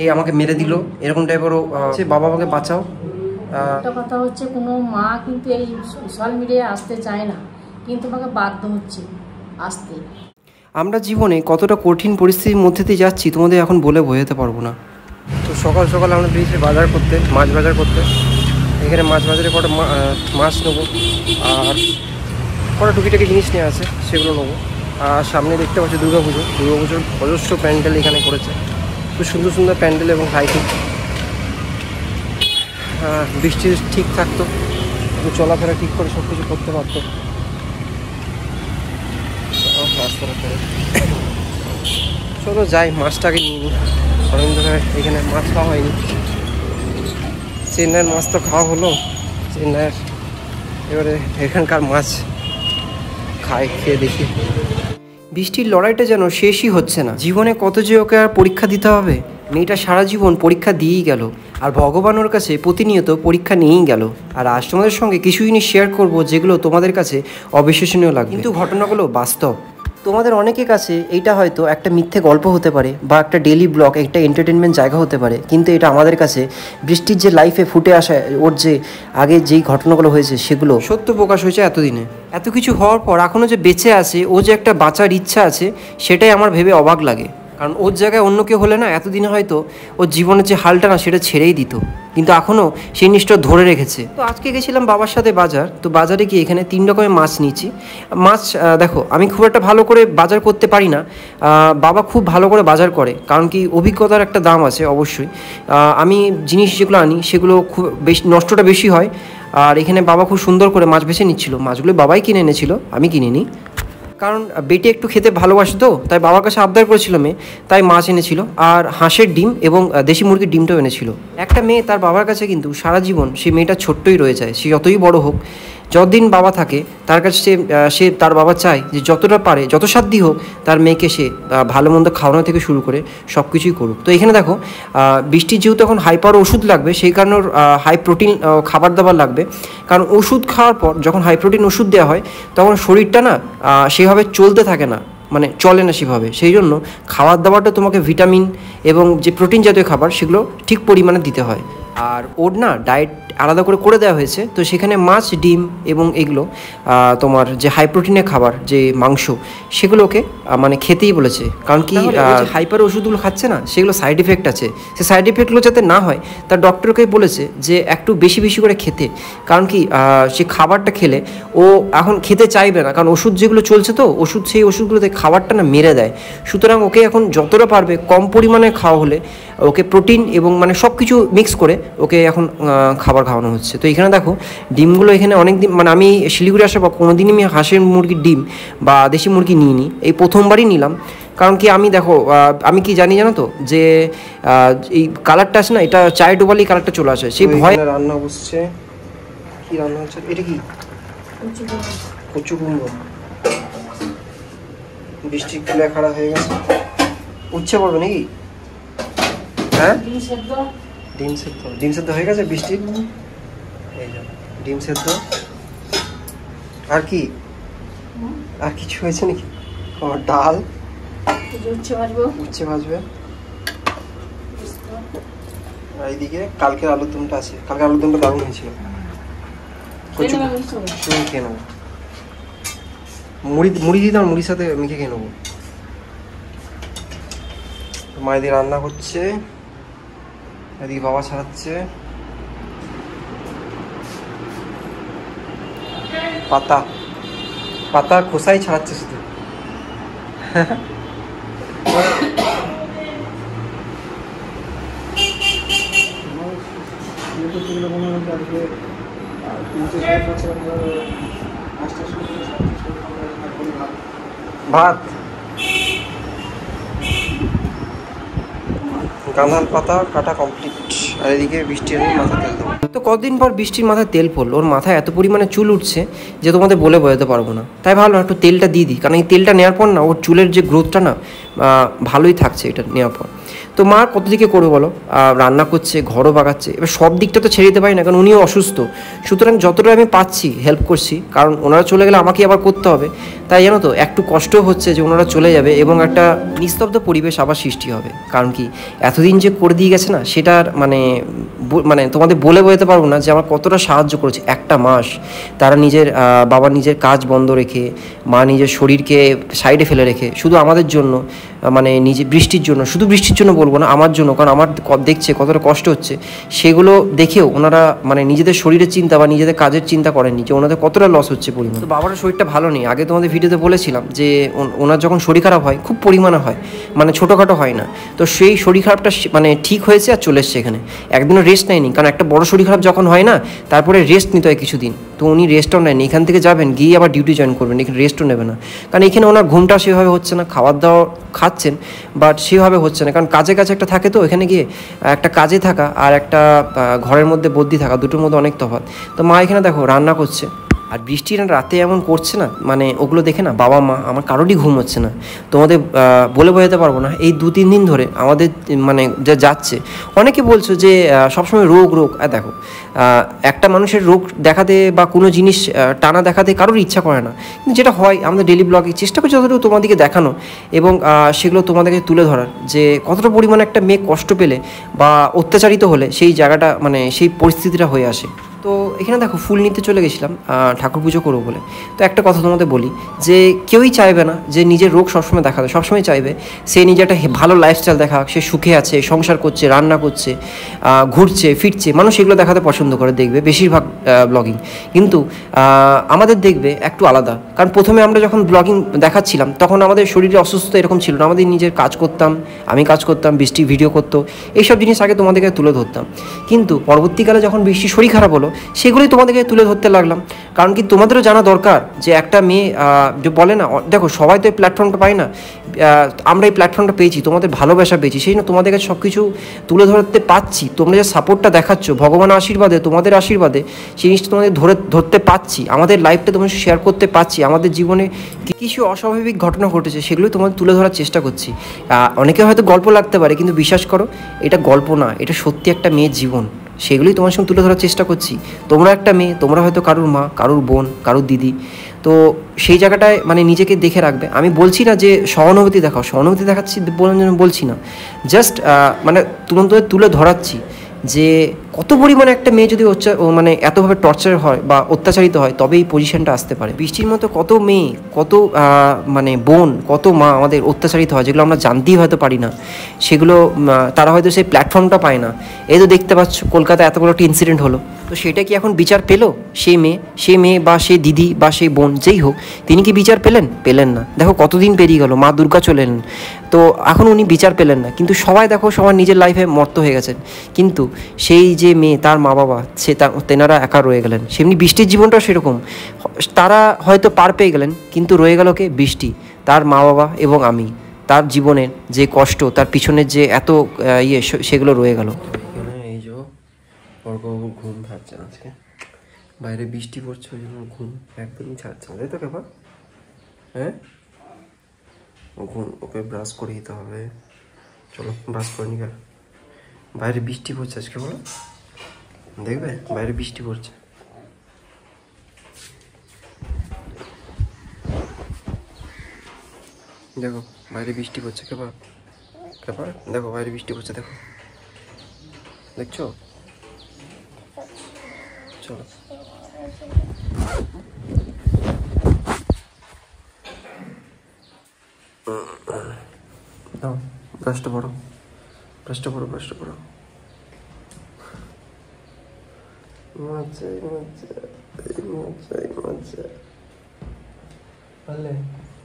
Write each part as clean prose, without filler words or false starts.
এই আমাকে মেরে দিল এরকম টাইপেরও বাবা আমাকে বাঁচাও। একটা কথা হচ্ছে কোনো মা কিন্তু এই সোশ্যাল মিডিয়ায় আসতে চায় না, কিন্তু আমাকে বাধ্য হচ্ছে আসতে। আমরা জীবনে কতটা কঠিন পরিস্থিতির মধ্যে দিয়ে যাচ্ছি তোমাদের এখন বলে বোঝাতে পারবো না। তো সকাল সকাল আমরা বেরিয়েছি বাজার করতে, মাছ বাজার করতে। এখানে মাছ বাজারে কটা মাছ নেবো আর কটা টুকিটাকি জিনিস নিয়ে আছে সেগুলো নেবো। আর সামনে দেখতে পাচ্ছি দুর্গাপুজোর অজস্র প্যান্ডেল এখানে করেছে, খুব সুন্দর সুন্দর প্যান্ডেল এবং লাইটিং। বৃষ্টি ঠিক থাকতো, একটু চলাফেরা ঠিক করে সব কিছু করতে পারতো। চলো যাই, মাছটাকে নিয়ে নিই। অনেক ধরে এখানে মাছ খাওয়া হয়নি। চেন্নাইয়ের মাছ তো খাওয়া হলো, চেন্নাইয়ের এবারে এখানকার মাছ খেয়ে দেখি। বৃষ্টির লড়াইটা যেন শেষই হচ্ছে না। জীবনে কত যে ওকে আর পরীক্ষা দিতে হবে। মেয়েটা সারা জীবন পরীক্ষা দিয়েই গেল, আর ভগবান ওর কাছে প্রতিনিয়ত পরীক্ষা নিয়েই গেল। আর আজ তোমাদের সঙ্গে কিছু জিনিস শেয়ার করবো যেগুলো তোমাদের কাছে অবিশ্বসনীয় লাগবে, কিন্তু ঘটনাগুলো বাস্তব। তোমাদের অনেকের কাছে এইটা হয়তো একটা মিথ্যে গল্প হতে পারে বা একটা ডেইলি ব্লগ, একটা এন্টারটেনমেন্ট জায়গা হতে পারে, কিন্তু এটা আমাদের কাছে বৃষ্টির যে লাইফে ফুটে আসা ওর যে আগে যেই ঘটনাগুলো হয়েছে সেগুলো সত্য প্রকাশ হয়েছে এতদিনে। এত কিছু হওয়ার পর এখনও যে বেঁচে আছে, ও যে একটা বাঁচার ইচ্ছা আছে, সেটাই আমার ভেবে অবাক লাগে। কারণ ওর জায়গায় অন্য কেউ হলে না এতদিনে হয়তো ওর জীবনের যে হালটা না সেটা ছেড়েই দিত, কিন্তু এখনও সেই জিনিসটা ধরে রেখেছে। তো আজকে গেছিলাম বাবার সাথে বাজার। তো বাজারে গিয়ে এখানে 3 রকমের মাছ নিয়েছি। মাছ দেখো, আমি খুব একটা ভালো করে বাজার করতে পারি না, বাবা খুব ভালো করে বাজার করে, কারণ কি অভিজ্ঞতার একটা দাম আছে অবশ্যই। আমি জিনিস যেগুলো আনি সেগুলো খুব বেশি নষ্টটা বেশি হয়। আর এখানে বাবা খুব সুন্দর করে মাছ বেছে নিচ্ছিল। মাছগুলো বাবাই কিনে এনেছিল, আমি কিনিনি। কারণ বেটে একটু খেতে ভালোবাসে তো, তাই বাবার কাছে আবদার করেছিল মেয়ে, তাই মাছ এনেছিল। আর হাঁসের ডিম এবং দেশি মুরগির ডিমটাও এনেছিল। একটা মেয়ে তার বাবার কাছে কিন্তু সারা জীবন সেই মেয়েটা ছোট্টই রয়ে যায়, সে যতই বড় হোক। যতদিন বাবা থাকে তার কাছে সে তার বাবা চায় যে যতটা পারে, যত সাধ্যই হোক, তার মেয়েকে সে ভালো মন্দ খাওয়ানো থেকে শুরু করে সব কিছুই করুক। তো এখানে দেখো, বৃষ্টির যেহেতু এখন হাই পাওয়ার ওষুধ লাগবে, সেই কারণে ওর হাই প্রোটিন খাবার দাবার লাগবে। কারণ ওষুধ খাওয়ার পর যখন হাই প্রোটিন ওষুধ দেওয়া হয় তখন শরীরটা না সেভাবে চলতে থাকে না, মানে চলে না সেভাবে। সেই জন্য খাবার দাবারটা তোমাকে ভিটামিন এবং যে প্রোটিন জাতীয় খাবার সেগুলো ঠিক পরিমাণে দিতে হয়। আর ওর না ডায়েট আলাদা করে দেওয়া হয়েছে। তো সেখানে মাছ, ডিম এবং এগুলো তোমার যে হাই প্রোটিনের খাবার, যে মাংস, সেগুলোকে মানে খেতেই বলেছে। কারণ কি হাইপার ওষুধগুলো খাচ্ছে না, সেগুলো সাইড এফেক্ট আছে। সে সাইড এফেক্টগুলো যাতে না হয় তার ডক্টরকে বলেছে যে একটু বেশি বেশি করে খেতে। কারণ কি সে খাবারটা খেলে ও এখন খেতে চাইবে না, কারণ ওষুধ যেগুলো চলছে, তো সেই ওষুধগুলোতে খাবারটা না মেরে দেয়। সুতরাং ওকে এখন যতটা পারবে কম পরিমাণে খাওয়া হলে ওকে প্রোটিন এবং মানে সব কিছু মিক্স করে ওকে এখন খাবার খাওয়ানো হচ্ছে। তো এখানে দেখো ডিমগুলো, এখানে অনেক দিন মানে আমি শিলিগুড়ি আসার পর কোনোদিনই আমি হাঁসের মুরগির ডিম বা দেশি মুরগি নিইনি, এই প্রথমবারই নিলাম। কারণ কি আমি দেখো, আমি কি জানি জানো তো, যে এই কালারটা আছে না, এটা চায়ে ডোবালেই কালারটা চলে আসে, সেই ভয়। রান্না বসছে, কি রান্না হচ্ছে এটা? কি কচু কুমড়ো? বৃষ্টি কুলে খাড়া হয়ে গেছে, উচ্ছে পড়বে নাকি? হ্যাঁ, ডিম সেদ্ধ হয়ে গেছে বৃষ্টির। এই যে ডিম সেদ্ধ। আর কি, আর কিছু হয়েছে নাকি? আমার ডাল, উচ্ছে ভাজবে। আর এইদিকে কালকের আলুর দমটা আছে। কালকে আলুর দমটা দারুণ হয়েছিল। খেয়ে নেবো, মুড়ি দিতাম, মুড়ির সাথে মেখে খেয়ে নেবো। মায়েদের রান্না হচ্ছে, এদিকে বাবা ছাড়াচ্ছে পাতা খোসাই ছাড়াচ্ছে শুধু। ভাত, গাঁধাল পাতা কাটা কমপ্লিট। আর এদিকে বৃষ্টির মাথায় তেল দেবো। তো কতদিন পর বৃষ্টির মাথায় তেল পড়লো। ওর মাথায় এত পরিমাণে চুল উঠছে যে তোমাদের বলে বোঝাতে পারবো না। তাই ভাবলাম একটু তেলটা দিয়ে দিই, কারণ এই তেলটা নেওয়ার পর না ওর চুলের যে গ্রোথটা না ভালোই থাকছে এটা নেওয়ার পর। তো মা কত দিকে করবে বলো, রান্না করছে, ঘরও বাগাচ্ছে, এবার সব দিকটা তো ছেড়ে দিতে পারি না, কারণ উনিও অসুস্থ। সুতরাং যতটা আমি পাচ্ছি হেল্প করছি, কারণ ওনারা চলে গেলে আমাকে আবার করতে হবে। তাই জানো তো একটু কষ্টও হচ্ছে যে ওনারা চলে যাবে এবং একটা নিস্তব্ধ পরিবেশ আবার সৃষ্টি হবে। কারণ কি এতদিন যে করে দিয়ে গেছে না, সেটার মানে তোমাদের বলে বোঝাতে পারবো না যে আমার কতটা সাহায্য করেছে। একটা মাস তারা বাবা নিজের কাজ বন্ধ রেখে, মা নিজের শরীরকে সাইডে ফেলে রেখে শুধু আমাদের জন্য, মানে বৃষ্টির জন্য, শুধু বৃষ্টির জন্য বলবো না, আমার জন্য, কারণ আমার দেখছে কতটা কষ্ট হচ্ছে, সেগুলো দেখেও ওনারা মানে নিজেদের শরীরের চিন্তা বা নিজেদের কাজের চিন্তা করেননি যে ওনাদের কতটা লস হচ্ছে পরিমাণ। তো বাবার শরীরটা ভালো নেই, আগে তোমাদের ভিডিওতে বলেছিলাম যে ওনার যখন শরীর খারাপ হয় খুব পরিমাণে হয়, মানে ছোটোখাটো হয় না। তো সেই শরীর খারাপটা মানে ঠিক হয়েছে আর চলে এসছে এখানে। একদিনও রেস্ট নেয়নি, কারণ একটা বড় শরীর খারাপ যখন হয় না তারপরে রেস্ট নিতে হয় কিছুদিন। তো উনি রেস্টও নেয়নি, এখান থেকে যাবেন গিয়ে আবার ডিউটি জয়েন করবেন, এখানে রেস্টও নেবে না, কারণ এখানে ওনার ঘুমটা সেভাবে হচ্ছে না, খাবার দাওয়া খাচ্ছেন বাট সেভাবে হচ্ছে না, কারণ কাজে একটা থাকে। তো এখানে গিয়ে একটা কাজে থাকা আর একটা ঘরের মধ্যে বদ্যি থাকা, দুটোর মধ্যে অনেক তফাৎ। তো মা এখানে দেখো রান্না করছে, আর বৃষ্টি রাতে এমন করছে না, মানে ওগুলো দেখে না বাবা মা আমার কারোরই ঘুম হচ্ছে না। তোমাদের বলে বোঝাতে পারবো না, এই 2-3 দিন ধরে আমাদের মানে যা যাচ্ছে। অনেকে বলছো যে সবসময় রোগ, দেখো একটা মানুষের রোগ দেখাতে বা কোনো জিনিস টানা দেখাতে কারোর ইচ্ছা করে না, কিন্তু যেটা হয় আমাদের ডেলি ব্লগে চেষ্টা করছি যতটুকু তোমাদেরকে দেখানো এবং সেগুলো তোমাদেরকে তুলে ধরার, যে কতটা পরিমাণে একটা মেয়ে কষ্ট পেলে বা অত্যাচারিত হলে সেই জায়গাটা মানে সেই পরিস্থিতিটা হয়ে আসে। তো এখানে দেখো ফুল নিতে চলে গেছিলাম ঠাকুর পুজো করবো বলে। তো একটা কথা তোমাদের বলি যে কেউই চাইবে না যে নিজের রোগ সবসময় দেখাবে, সবসময় চাইবে সে নিজে একটা ভালো লাইফস্টাইল দেখাক, সে সুখে আছে, সংসার করছে, রান্না করছে, ঘুরছে ফিরছে, মানুষ এগুলো দেখাতে পছন্দ করে, দেখবে বেশিরভাগ ব্লগিং। কিন্তু আমাদের দেখবে একটু আলাদা, কারণ প্রথমে আমরা যখন ব্লগিং দেখাচ্ছিলাম তখন আমাদের শরীরে অসুস্থতা এরকম ছিল না, আমাদের নিজের কাজ করতাম, আমি কাজ করতাম, বৃষ্টি ভিডিও করতো, এইসব জিনিস আগে তোমাদেরকে তুলে ধরতাম। কিন্তু পরবর্তীকালে যখন বৃষ্টি শরীর খারাপ হলো সেগুলোই তোমাদেরকে তুলে ধরতে লাগলাম। কারণ কি তোমাদেরও জানা দরকার যে একটা মেয়ে যে বলে না, দেখো সবাই তো এই প্ল্যাটফর্মটা পাই না, আমরা এই প্ল্যাটফর্মটা পেয়েছি, তোমাদের ভালোবাসা পেয়েছি, সেই জন্য তোমাদের কাছে সব কিছু তুলে ধরতে পারছি। তোমরা যে সাপোর্টটা দেখাচ্ছ ভগবানের আশীর্বাদে, তোমাদের আশীর্বাদে সেই জিনিসটা তোমাদের ধরতে পারছি, আমাদের লাইফটা তোমার শেয়ার করতে পারছি, আমাদের জীবনে কিছু অস্বাভাবিক ঘটনা ঘটেছে সেগুলোই তোমাদের তুলে ধরার চেষ্টা করছি। অনেকে হয়তো গল্প লাগতে পারে, কিন্তু বিশ্বাস করো এটা গল্প না, এটা সত্যি একটা মেয়ের জীবন, সেগুলোই তোমার সঙ্গে তুলে ধরার চেষ্টা করছি। তোমরা একটা মেয়ে, তোমরা হয়তো কারুর মা, কারুর বোন, কারুর দিদি, তো সেই জায়গাটায় মানে নিজেকে দেখে রাখবে। আমি বলছি না যে সহানুভূতি দেখাও, সহানুভূতি দেখাচ্ছি বলার জন্য বলছি না, জাস্ট মানে তোমাদের তুলে ধরাচ্ছি যে কত পরিমাণে একটা মেয়ে যদি মানে এতভাবে টর্চার হয় বা অত্যাচারিত হয় তবে এই পজিশনটা আসতে পারে। বৃষ্টির মতো কত মেয়ে, কত মানে বোন, কত মা আমাদের অত্যাচারিত হয়, যেগুলো আমরা জানতেই হয়তো পারি না, সেগুলো তারা হয়তো সেই প্ল্যাটফর্মটা পায় না। এই তো দেখতে পাচ্ছ কলকাতায় এত বড় একটা ইনসিডেন্ট হলো, তো সেটা কি এখন বিচার পেলো? সেই মেয়ে বা সেই দিদি বা সেই বোন যেই হোক, তিনি কি বিচার পেলেন না। দেখো কতদিন পেরিয়ে গেল, মা দুর্গা চলে এলেন, তো এখন উনি বিচার পেলেন না। কিন্তু সবাই দেখো সবার নিজের লাইফে মর্ত হয়ে গেছেন, কিন্তু সেই যে মেয়ে, তার মা বাবা, তেনারা একা রয়ে গেলেন। সেমনি বৃষ্টির জীবনটাও সেরকম, তারা হয়তো পার পেয়ে গেলেন, কিন্তু রয়ে গেল কে? বৃষ্টি, তার মা বাবা এবং আমি, তার জীবনের যে কষ্ট, তার পিছনের যে এত সেগুলো রয়ে গেল। এই যে অর্কবাবু ঘুম ছাড়ছে না আজকে, বাইরে বৃষ্টি পড়ছে, ওই জন্য ঘুম একদমই ছাড়ছে না, তাই তো ব্যাপার? হ্যাঁ, ওকে ব্রাশ করে দিতে হবে, চলো ব্রাশ করে নি। বাইরে বৃষ্টি পড়ছে আজকে, বলো দেখবে বাইরে বৃষ্টি পড়ছে। দেখো বাইরে বৃষ্টি পড়ছে, কেবা দেখো বাইরে বৃষ্টি পড়ছে, দেখো দেখছো, চলো ব্রাশটা পড়ো, ব্রাশটা পড়ো, ব্রাশটা পড়ো।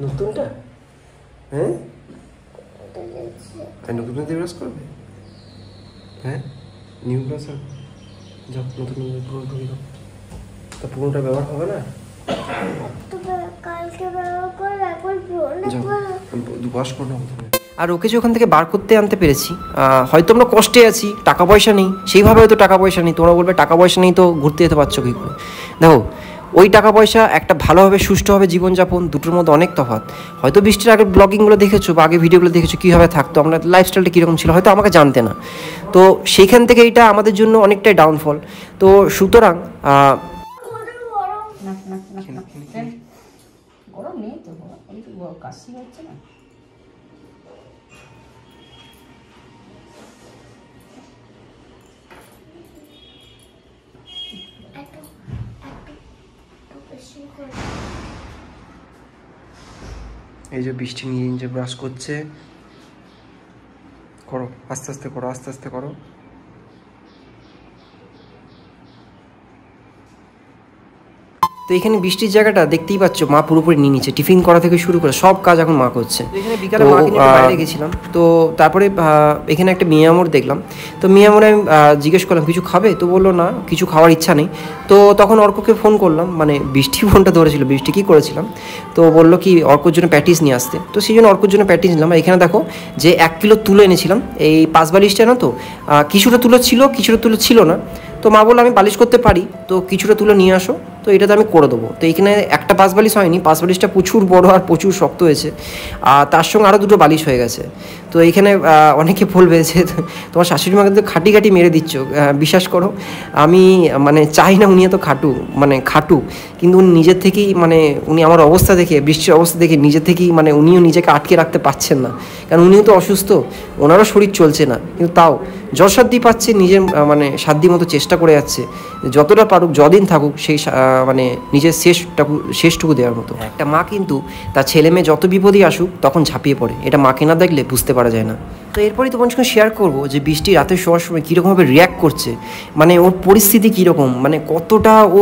নতুনটা, হ্যাঁ নতুনটা দিয়ে ব্রাশ করবে, হ্যাঁ নিউ ব্রাশ যাও, নতুন পুরো ঢুকে যাও, তা পুরোটা ব্যবহার হবে না, ওয়াশ করে নাও। আর ওকে যে ওখান থেকে বার করতে আনতে পেরেছি, হয়তো আমরা কষ্টে আছি, টাকা পয়সা নেই, সেইভাবে হয়তো টাকা পয়সা নেই, তোমরা বলবে টাকা পয়সা নেই তো ঘুরতে যেতে পারছো কী করে। দেখো ওই টাকা পয়সা একটা ভালোভাবে সুষ্ঠুভাবে জীবনযাপন, দুটোর মধ্যে অনেক তফাৎ। হয়তো বৃষ্টির আগে ব্লগিংগুলো দেখেছো বা আগে ভিডিওগুলো দেখেছো কীভাবে থাকতো, আমরা লাইফস্টাইলটা কীরকম ছিল হয়তো আমাকে জানতে না। তো সেইখান থেকে এটা আমাদের জন্য অনেকটাই ডাউনফল। তো সুতরাং গরম নেই তো, কাশি হচ্ছে না। এই যে বৃষ্টি নিয়ে নিজে ব্রাশ করছে, করো আস্তে আস্তে করো, আস্তে আস্তে করো। তো এখানে বৃষ্টির জায়গাটা দেখতেই পাচ্ছ, মা পুরোপুরি নিয়ে নিচ্ছে, টিফিন করা থেকে শুরু করে সব কাজ এখন মা করছে। এখানে বিকালে মাকে নিয়ে বাইরে গেছিলাম, তো তারপরে এখানে একটা মিয়ামোর দেখলাম। তো মিয়ামোরে আমি জিজ্ঞেস করলাম কিছু খাবে, তো বললো না কিছু খাওয়ার ইচ্ছা নেই। তো তখন অর্ককে ফোন করলাম, মানে বৃষ্টি ফোনটা ধরেছিল, বৃষ্টি কী করেছিলাম, তো বললো কি অর্কর জন্য প্যাটিস নিয়ে আসতে। তো সেই জন্য অর্কর জন্য প্যাটিস নিলাম। এখানে দেখো যে 1 কিলো তুলো এনেছিলাম, এই 5 বালিশটা না, তো কিছুটা তুলো ছিল কিছুটা তুলো ছিল না। তো মা বললো আমি বালিশ করতে পারি, তো কিছুটা তুলো নিয়ে আসো, তো এটা তো আমি করে দেবো। তো এখানে একটা 5 বালিশ হয়নি, 5 বালিশটা প্রচুর বড় আর প্রচুর শক্ত হয়েছে, আর তার সঙ্গে আরও 2টো বালিশ হয়ে গেছে। তো এখানে অনেকে বলবে যে তোমার শাশুড়ি মাকে তো খাটি খাটি মেরে দিচ্ছ। বিশ্বাস করো, আমি মানে চাই না উনি এত খাটু, কিন্তু উনি নিজের থেকেই উনি আমার অবস্থা দেখে, বৃষ্টির অবস্থা দেখে নিজের থেকেই উনিও নিজেকে আটকে রাখতে পারছেন না, কারণ উনিও তো অসুস্থ, ওনারও শরীর চলছে না, কিন্তু তাও যৎসাধ্য পাচ্ছে নিজের সাধ্য মতো চেষ্টা করে যাচ্ছে, যতটা পারুক যদিন থাকুক সেই নিজের শেষটুকু দেওয়ার মতো। একটা মা কিন্তু তার ছেলে মেয়ে যত বিপদই আসুক তখন ঝাঁপিয়ে পড়ে, এটা মাকে না দেখলে বুঝতে পারা যায় না। তো এরপরই তোমার সঙ্গে শেয়ার করবো যে বৃষ্টি রাতে শোয়ার সময় কীরকমভাবে রিয়্যাক্ট করছে, ওর পরিস্থিতি কীরকম, কতটা ও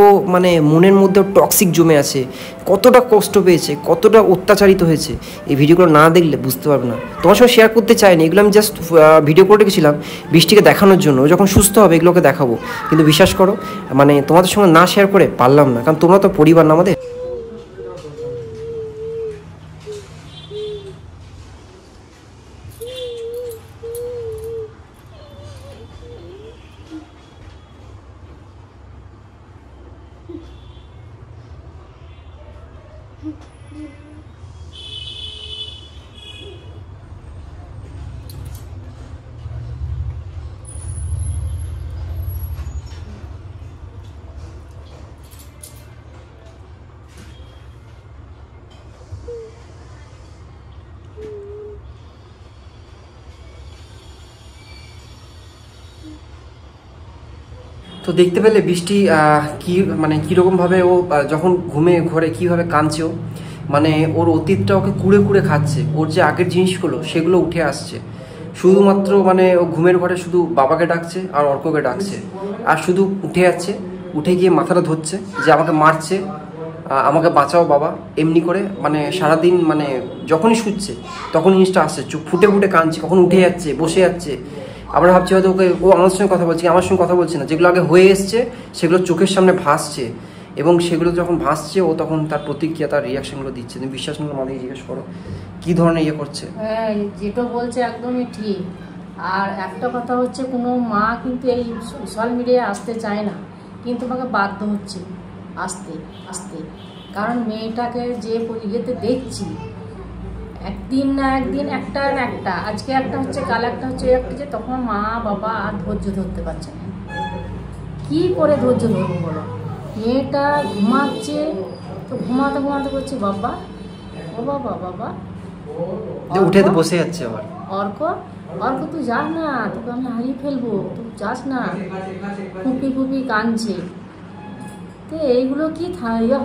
মনের মধ্যে টক্সিক জমে আছে, কতটা কষ্ট পেয়েছে, কতটা অত্যাচারিত হয়েছে। এই ভিডিওগুলো না দেখলে বুঝতে পারবে না। তোমার সঙ্গে শেয়ার করতে চাইনি, এগুলো আমি জাস্ট ভিডিও করে রেখেছিলাম বৃষ্টিকে দেখানোর জন্য, যখন সুস্থ হবে এগুলোকে দেখাবো। কিন্তু বিশ্বাস করো তোমাদের সঙ্গে না শেয়ার করে পারলাম না, কারণ তোমরা তো পরিবার না আমাদের। তো দেখতে পেলে বৃষ্টি কি কীরকমভাবে ও যখন ঘরে কীভাবে কাঁদছে, ও ওর অতীতটা ওকে কুড়ে কুড়ে খাচ্ছে, ওর যে আগের জিনিসগুলো সেগুলো উঠে আসছে। শুধুমাত্র ও ঘুমের ঘরে শুধু বাবাকে ডাকছে আর অর্ককে ডাকছে, আর শুধু উঠে যাচ্ছে, উঠে গিয়ে মাথাটা ধরছে যে আমাকে মারছে, আমাকে বাঁচাও বাবা, এমনি করে সারাদিন যখনই শুচ্ছে তখন জিনিসটা আসছে, চোখ ফুটে ফুটে কাঁদছে, কখন উঠে যাচ্ছে, বসে যাচ্ছে। আমরা ভাবছি হয়তো ওকে ও আমার সঙ্গে কথা বলছে, আমার সঙ্গে কথা বলছে না, যেগুলো আগে হয়ে এসছে সেগুলো চোখের সামনে ভাসছে, এবং সেগুলো যখন ভাসছে ও তখন তার প্রতিক্রিয়া, তার রিয়াকশনগুলো দিচ্ছে। তুমি বিশ্বাস করলে আমাদের জিজ্ঞেস করো কী ধরনের করছে। হ্যাঁ, যেটা বলছে একদমই ঠিক। আর একটা কথা হচ্ছে, কোনো মা কিন্তু এই সোশ্যাল মিডিয়ায় আসতে চায় না, কিন্তু আমাকে বাধ্য হচ্ছে আসতে, কারণ মেয়েটাকে যে ইয়েতে দেখছি একদিন না একদিন একটা আজকে একটা হচ্ছে, কাল একটা হচ্ছে, যে তখন মা বাবা আর ধৈর্য ধরতে পারছে না। কি করে ধৈর্য ধরবো বলো? মেয়েটা ঘুমাচ্ছে, তো ঘুমাতে করছে বাবা উঠে তো বসে যাচ্ছে আবার। অর্ক তুই যাস না, তোকে আমি হারিয়ে ফেলবো, তুই যাস না, ফুপি কাঁদছে। তো এইগুলো কি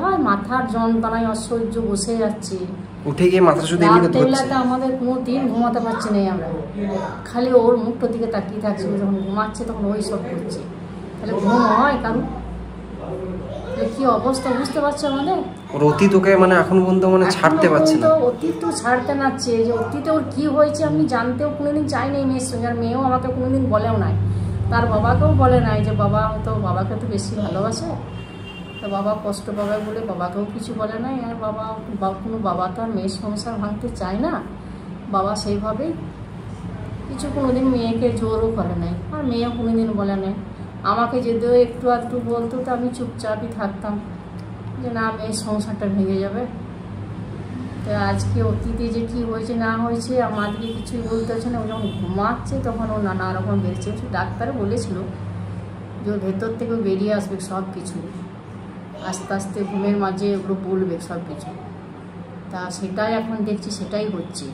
হয়, মাথার যন্ত্রণায় অসহ্য বসে যাচ্ছে, উঠে গিয়ে মাথা শুধু রাত্রেবেলাতে আমাদের কোনো দিন ঘুমাতে পারছি না আমরা, খালি ওর মুখটার দিকে তাকিয়ে থাকছি, যখন ঘুমাচ্ছে তখন ওই সব করছে। তাহলে ঘুম হয় কারণ? কি অবস্থা বুঝতে পারছো আমাদের? ওর অতীত ওকে এখন পর্যন্ত ছাড়তে পারছে না। অতীত তো ছাড়তে নাচ্ছে, যে অতীতে ওর কি হয়েছে আমি জানতেও কোনোদিন চাইনি মেয়ের সঙ্গে, আর মেয়েও আমাকে কোনোদিন বলেও নাই, তার বাবাকেও বলে নাই যে বাবা হয়তো বাবাকে তো বেশি ভালোবাসে, তো বাবা কষ্ট পাবে বলে বাবাকেও কিছু বলে নাই। আর কোনো বাবা তো আর মেয়ের সংসার ভাঙতে চায় না, বাবা সেইভাবেই কিছু কোনোদিন মেয়েকে জোরও করে নাই, আর মেয়েও কোনোদিন বলে নাই। আমাকে যদিও একটু আধটু বলতো তো আমি চুপচাপই থাকতাম, যে না মেয়ের সংসারটা ভেঙে যাবে। তো আজকে অতীতে যে কী হয়েছে না হয়েছে আমাদেরকে কিছুই বলতে হচ্ছে না। ও যখন ঘুমাচ্ছে তখন ও নানা রকম বেরিয়েছে। ডাক্তার বলেছিল যে ওর ভেতর থেকে বেরিয়ে আসবে সব কিছু, আস্তে আস্তে ঘুমের মাঝে ওগুলো বলবে সব কিছু। তা সেটাই এখন দেখছি সেটাই হচ্ছে।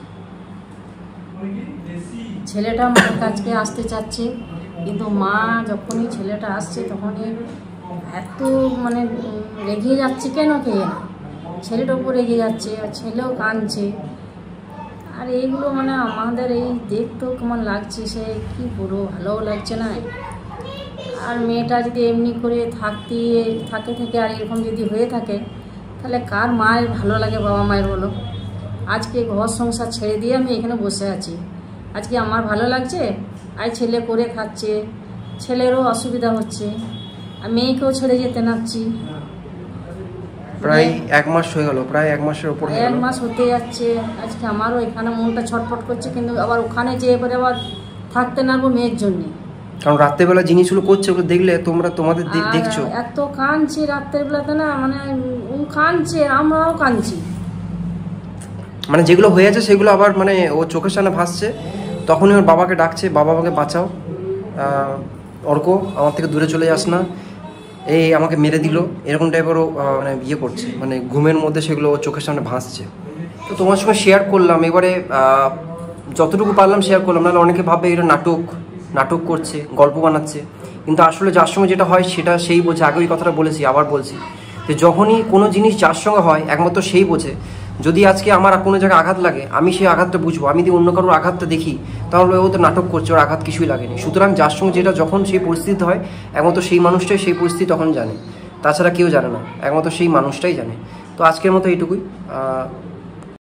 ছেলেটা মার কাছকে আসতে চাচ্ছে, কিন্তু মা যখনই ছেলেটা আসছে তখনই এত মানে রেগে যাচ্ছে, কেন কে না ছেলেটার উপর রেগে যাচ্ছে, আর ছেলেও কাঁদছে। আর এইগুলো মানে আমাদের এই দেখতেও কেমন লাগছে, সে কী বলবো, ভালোও লাগছে না। আর মেয়েটা যদি এমনি করে থাকে আর এরকম যদি হয়ে থাকে, তাহলে কার মায়ের ভালো লাগে, বাবা মায়ের বলো। আজকে ঘর সংসার ছেড়ে দিয়ে আমি এখানে বসে আছি, আজকে আমার ভালো লাগছে? আর ছেলে করে খাচ্ছে, ছেলেরও অসুবিধা হচ্ছে, আর মেয়েকেও ছেড়ে যেতে নাচ্ছি। প্রায় 1 মাস হয়ে গেল, প্রায় 1 মাসের উপর 1 মাস হতে যাচ্ছে। আজকে আমারও এখানে মনটা ছটফট করছে, কিন্তু আবার ওখানে যেয়ে পরে আবার থাকতে নাড়বো মেয়ের জন্যে। কারণ রাত্রেবেলা জিনিসগুলো করছে, ওগুলো দেখলে তোমাদের দেখছো এত কাঁদছে রাত্রের বেলাতে না, মানে ও কাঁদছে, আমরাও কাঁদছি। মানে যেগুলো হয়ে আছে সেগুলো আবার মানে ও চোখের সামনে ভাসছে, তখনই ওর বাবাকে ডাকছে, বাবা আমাকে বাঁচাও, অর্ক আমার থেকে দূরে চলে যাস না, এই আমাকে মেরে দিল, এরকম টাইপেরও মানে ইয়ে করছে, মানে ঘুমের মধ্যে সেগুলো ওর চোখের সামনে ভাসছে। তো তোমার সঙ্গে শেয়ার করলাম, এবারে যতটুকু পারলাম শেয়ার করলাম। নাহলে অনেকে ভাববে এটা নাটক করছে, গল্প বানাচ্ছে, কিন্তু আসলে যার সঙ্গে যেটা হয় সেটা সেই বোঝে। আগে ওই কথাটা বলেছি, আবার বলছি, যে যখনই কোনো জিনিস যার সঙ্গে হয় একমাত্র সেই বোঝে। যদি আজকে আমার কোনো জায়গায় আঘাত লাগে, আমি সেই আঘাতটা বুঝবো। আমি যদি অন্য কারোর আঘাতটা দেখি, তাহলে ও তো নাটক করছে, ওর আঘাত কিছুই লাগেনি। সুতরাং যার সঙ্গে যেটা যখন সেই পরিস্থিতি হয়, একমাত্র সেই মানুষটাই সেই পরিস্থিতি তখন জানে, তাছাড়া কেউ জানে না, একমাত্র সেই মানুষটাই জানে। তো আজকের মতো এইটুকুই।